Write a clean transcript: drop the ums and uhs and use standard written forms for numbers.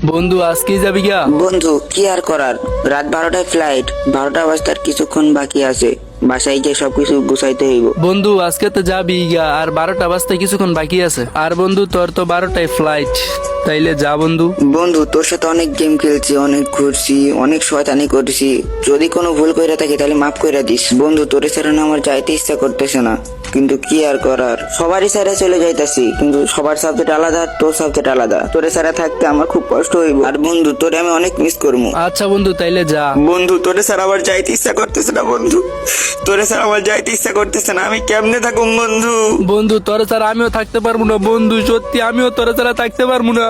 বন্ধু আজকেই যাবি গা? বন্ধু কি আর করার, রাত 12টায় ফ্লাইট, 12টা বাজতে আর কিছুক্ষণ বাকি আছে। বাসায় গিয়ে সবকিছু গুছাইতে হইব। বন্ধু আজকে তো যাবি গা, আর 12টা বাজতে কিছুক্ষণ বাকি আছে। আর বন্ধু তোর তো 12টায় ফ্লাইট, তাইলে যা বন্ধু। বন্ধু তোর সাথে অনেক গেম খেলছি, অনেক ঘুরছি, অনেক শয়তানি করেছি। যদি কোনো ভুল কইরা থাকি তাহলে মাফ কইরা দিস। বন্ধু তোর ছাড়া না আমার যাইতে ইচ্ছা করতেছে না, কিন্তু কি আর করার, সবারই ছাড়া চলে যাইতাছি, কিন্তু সবার সাবজেক্ট আলাদা, তোর সাবজেক্ট আলাদা। তোরে ছাড়া থাকতে আমার খুব কষ্ট হইব। আর বন্ধু তোরে আমি অনেক মিস করবো। আচ্ছা বন্ধু তাইলে যা। বন্ধু তোরে ছাড়া আমার যাইতে ইচ্ছা করতেছে না বন্ধু, তোরে ছাড়া আমার যাইতে ইচ্ছা করতেছে না। আমি কেমনে থাকুম বন্ধু? বন্ধু তোর ছাড়া আমিও থাকতে পারবো না বন্ধু, সত্যি আমিও তোর ছাড়া থাকতে পারবো না।